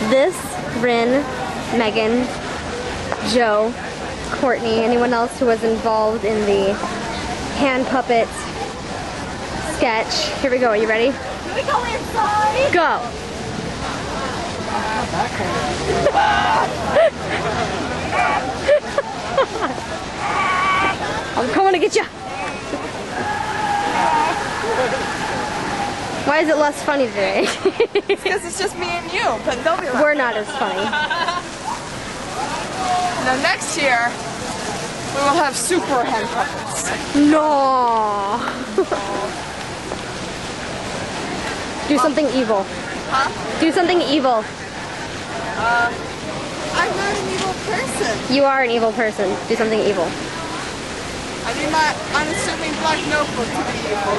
This, Rin, Megan, Joe, Courtney, anyone else who was involved in the hand puppet sketch. Here we go. Are you ready? Can we go inside? Go! I'm coming to get you. Why is it less funny today? Because it's just me and you, but they'll be laughing. We're not as funny. Now next year, we will have super hand puppets. No. Do something evil. Huh? Do something evil. I'm not an evil person. You are an evil person. Do something evil. I do not unassuming black notebook to be evil.